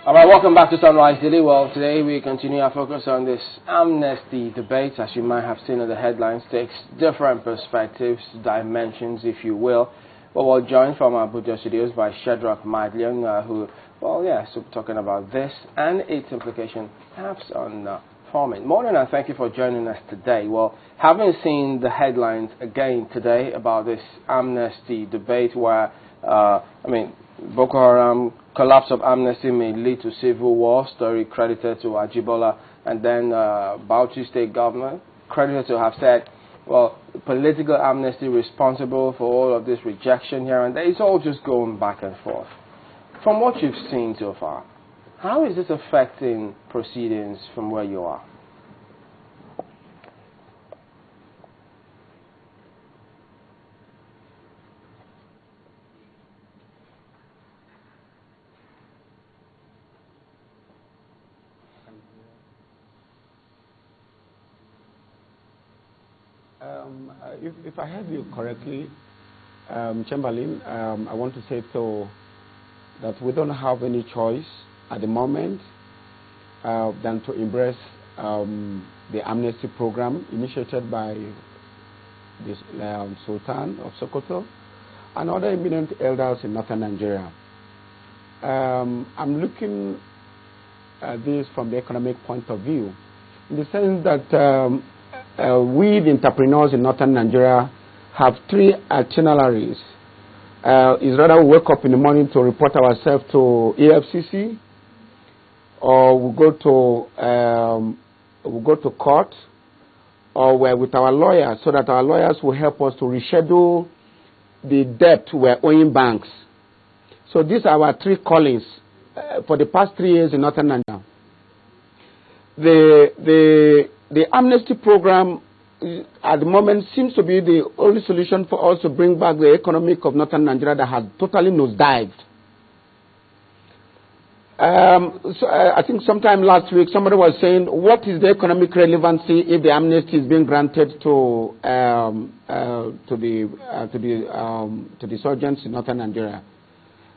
All right, welcome back to Sunrise Daily. Well, today we continue our focus on this amnesty debate. As you might have seen in the headlines, takes different perspectives, dimensions, if you will. Well, we're joined from our Abuja studios by Shedrack Madlion, who, so talking about this and its implication perhaps on farming. Morning, and thank you for joining us today. Well, having seen the headlines again today about this amnesty debate where, Boko Haram, collapse of amnesty may lead to civil war, story credited to Ajibola, and then Bauchi State Government, credited to have said, well, political amnesty responsible for all of this rejection here and there. It's all just going back and forth. From what you've seen so far, how is this affecting proceedings from where you are? If I heard you correctly, Chamberlain, I want to say so that we don't have any choice at the moment than to embrace the amnesty program initiated by the Sultan of Sokoto and other eminent elders in northern Nigeria. I'm looking at this from the economic point of view, in the sense that we, the entrepreneurs in northern Nigeria, have three itineraries. Is rather we wake up in the morning to report ourselves to EFCC, or we go to court, or we're with our lawyers, so that our lawyers will help us to reschedule the debt we're owing banks. So these are our three callings for the past 3 years in northern Nigeria. The amnesty program at the moment seems to be the only solution for us to bring back the economy of northern Nigeria that had totally nosedived. I think sometime last week somebody was saying, what is the economic relevancy if the amnesty is being granted to the insurgents in northern Nigeria?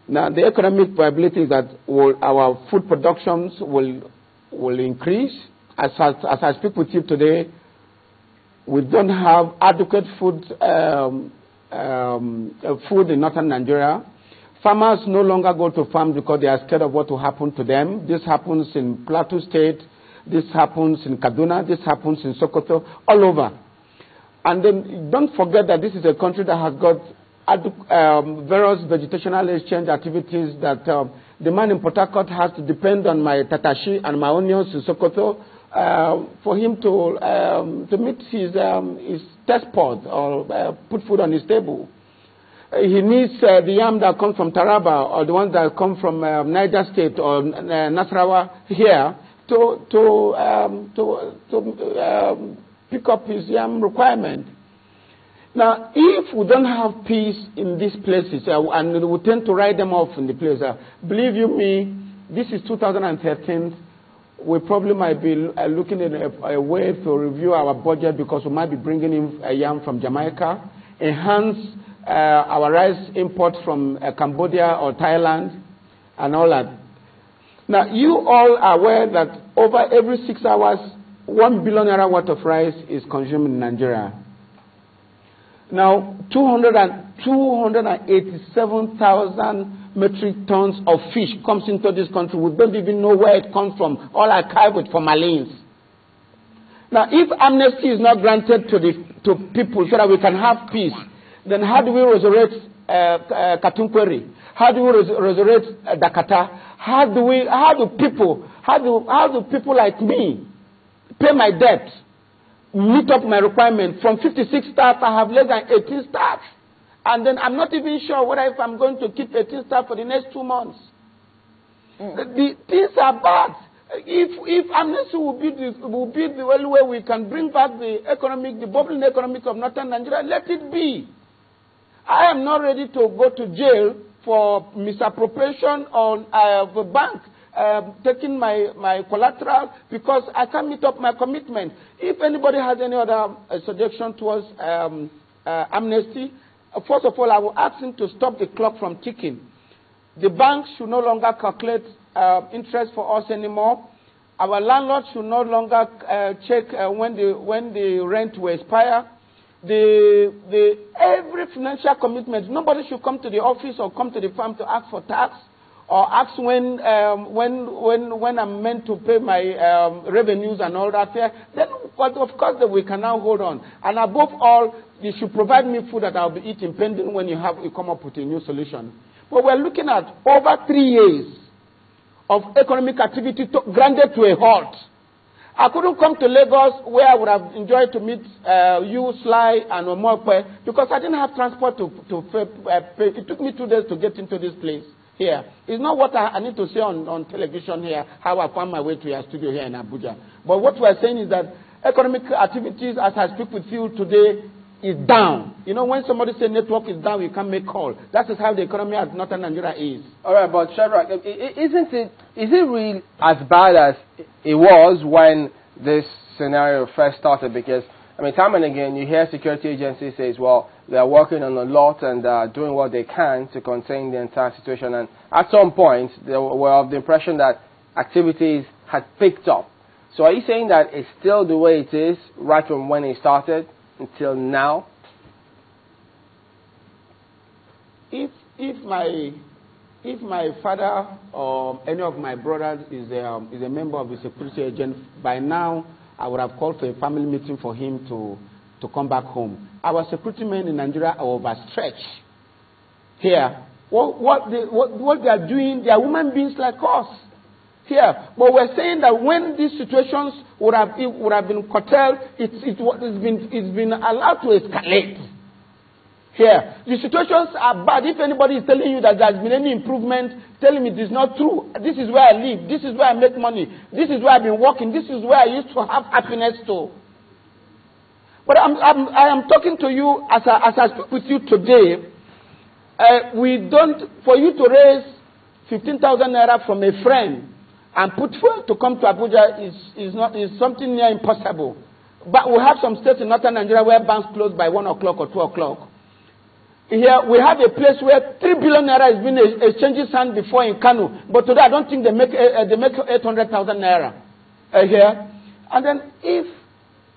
Now, the economic viability is that our food productions will increase. As I speak with you today, we don't have adequate food in northern Nigeria. Farmers no longer go to farm because they are scared of what will happen to them. This happens in Plateau State, this happens in Kaduna, this happens in Sokoto, all over. And then don't forget that this is a country that has got various vegetational exchange activities that the man in Port Harcourt has to depend on my tatashi and my onions in Sokoto for him to meet his test pod or put food on his table. He needs the yam that comes from Taraba or the ones that come from Niger State or Nasarawa here to pick up his yam requirement. Now, if we don't have peace in these places and we tend to write them off in the place, believe you me, this is 2013. We probably might be looking at a way to review our budget because we might be bringing in a yam from Jamaica, enhance our rice import from Cambodia or Thailand, and all that. Now, you all are aware that over every 6 hours, 1 billion naira worth of rice is consumed in Nigeria. Now, 287,000 metric tons of fish comes into this country. We don't even know where it comes from, all archived with formalins. Now, if amnesty is not granted to people so that we can have peace, then how do we resurrect Katunkweri? How do we resurrect Dakata? How do people like me pay my debt, meet up my requirement? From 56 staff, I have less than 18 staff. And then I'm not even sure whether if I'm going to keep 18 staff for the next 2 months. The things are bad. If amnesty will be the only way we can bring back the bubbling economic of northern Nigeria, let it be. I am not ready to go to jail for misappropriation on the bank taking my collateral because I can't meet up my commitment. If anybody has any other suggestion towards amnesty, first of all, I will ask him to stop the clock from ticking. The banks should no longer calculate interest for us anymore. Our landlords should no longer check when the rent will expire. Every financial commitment, nobody should come to the office or come to the farm to ask for tax or ask when I'm meant to pay my revenues and all that. Then, but of course, we can now hold on. And above all, you should provide me food that I'll be eating pending when you come up with a new solution. But we're looking at over 3 years of economic activity grounded to a halt. I couldn't come to Lagos where I would have enjoyed to meet you, Sly, and Omokwe because I didn't have transport to pay. It took me 2 days to get into this place here. It's not what I need to say on television here, how I found my way to your studio here in Abuja. But what we're saying is that economic activities, as I speak with you today, is down. You know, when somebody says network is down, you can't make call. That is how the economy of northern Nigeria is. All right, but Shedrack, is it really as bad as it was when this scenario first started? Because, I mean, time and again, you hear security agencies say, well, they are working on a lot and doing what they can to contain the entire situation. And at some point, they were of the impression that activities had picked up. So are you saying that it's still the way it is right from when it started until now? If my father or any of my brothers is a member of the security agent, by now I would have called for a family meeting for him to come back home. Our security men in Nigeria are overstretched here. What they are doing, they are human beings like us here. But we're saying that when these situations would have been curtailed, it's been allowed to escalate. Here, the situations are bad. If anybody is telling you that there's been any improvement, telling me this is not true. This is where I live. This is where I make money. This is where I've been working. This is where I used to have happiness too. But I am talking to you as I speak with you today. For you to raise 15,000 naira from a friend and put fuel to come to Abuja is something near impossible. But we have some states in northern Nigeria where banks close by 1 o'clock or 2 o'clock. Here we have a place where 3 billion naira has been exchanging sand before in Kano, but today I don't think they make 800,000 naira here. And then if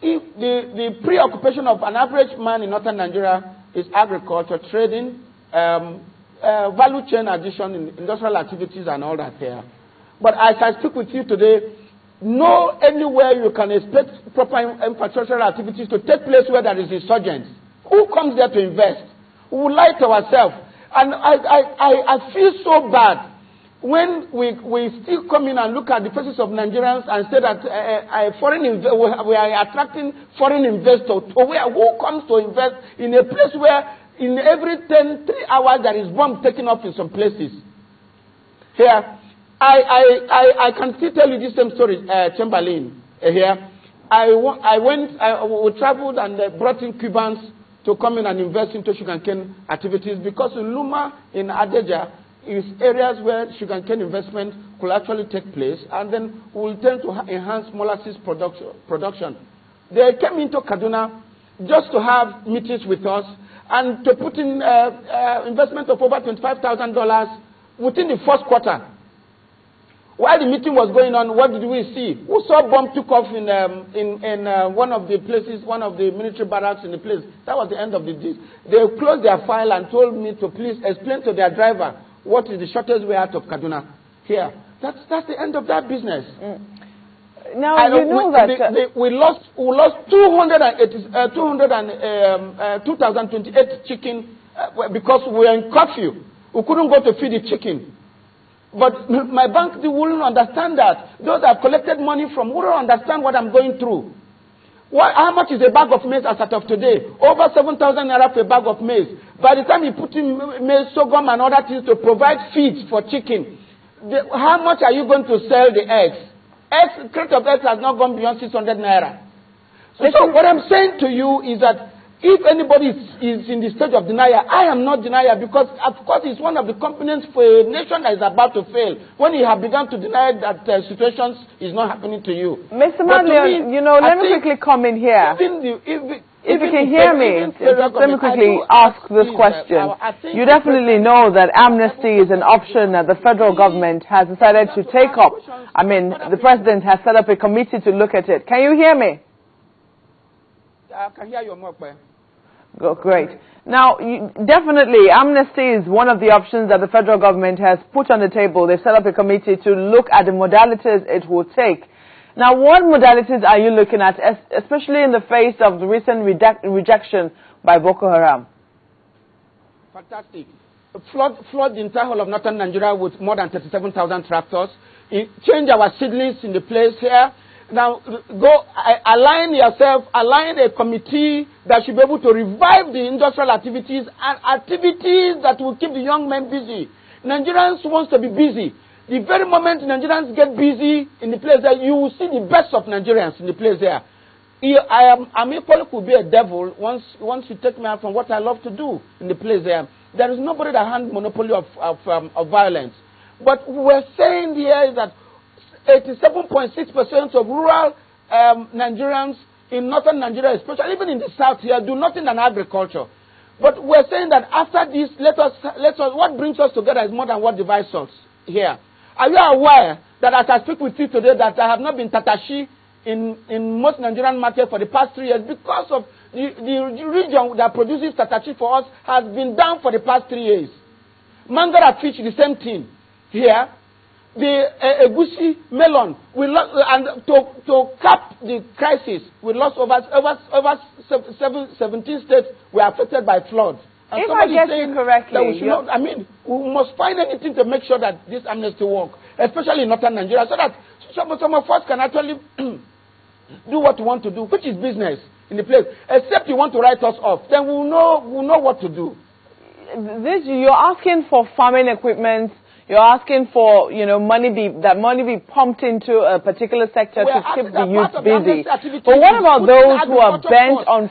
the preoccupation of an average man in northern Nigeria is agriculture, trading, value chain addition in industrial activities and all that here. But as I speak with you today, no anywhere you can expect proper infrastructural activities to take place where there is insurgents. Who comes there to invest? We will lie to ourselves. And I feel so bad when we still come in and look at the faces of Nigerians and say that we are attracting foreign investors. Who comes to invest in a place where in every 3 hours there is bomb taken off in some places? Here, I can still tell you this same story, Chamberlain. Here, we traveled and brought in Cubans to come in and invest into sugarcane activities because in Luma, in Adeja, is areas where sugarcane investment could actually take place, and then we will tend to enhance molasses production. They came into Kaduna just to have meetings with us and to put in investment of over $25,000 within the first quarter. While the meeting was going on, what did we see? We saw bomb took off in one of the places, one of the military barracks in the place. That was the end of the day. They closed their file and told me to please explain to their driver what is the shortest way out of Kaduna. Here, that's the end of that business. Now you know that we lost 2,028 chicken because we were in curfew. We couldn't go to feed the chicken. But my bank, they wouldn't understand that. Those that have collected money from wouldn't understand what I'm going through. How much is a bag of maize as of today? Over 7,000 naira for a bag of maize. By the time you put in maize, sorghum and other things to provide feeds for chicken, how much are you going to sell the eggs? Crate of eggs has not gone beyond 600 naira. So what I'm saying to you is that if anybody is in the stage of denial, I am not denial because, of course, it's one of the components for a nation that is about to fail. When you have begun to deny that situations is not happening to you. Mr. Madlion, let me quickly come in here. If you can hear me, let me quickly ask this question. You definitely know that amnesty is an option that the federal government has decided to take up. I mean, the president has set up a committee to look at it. Can you hear me? I can hear you more. Great. Now, definitely, amnesty is one of the options that the federal government has put on the table. They've set up a committee to look at the modalities it will take. Now, what modalities are you looking at, especially in the face of the recent rejection by Boko Haram? Fantastic. Flood the entire whole of northern Nigeria with more than 37,000 tractors. Change our seedlings in the place here. Now, align yourself, align a committee that should be able to revive the industrial activities and activities that will keep the young men busy. Nigerians want to be busy. The very moment Nigerians get busy in the place there, you will see the best of Nigerians in the place there. I'm equally could be a devil once you take me out from what I love to do in the place there. There is nobody that has monopoly of violence. But we're saying here is that 87.6% of rural Nigerians in northern Nigeria, especially even in the south here, do nothing than agriculture. But we're saying that after this, let us. What brings us together is more than what divides us here. Are you aware that as I speak with you today, that I have not been Tatashi in most Nigerian market for the past 3 years because of the region that produces Tatashi for us has been down for the past 3 years. Mangara fish, the same thing here. The egusi melon, we lost, and to cap the crisis, we lost over 17 states were affected by floods. And if I get you correctly, that we should not, I mean, we must find anything to make sure that this amnesty work, especially in northern Nigeria, so that some of us can actually do what we want to do, which is business in the place. Except you want to write us off, then we'll know what to do. You're asking for farming equipment. You're asking for, money be pumped into a particular sector to keep the youth busy. But what about those who are bent on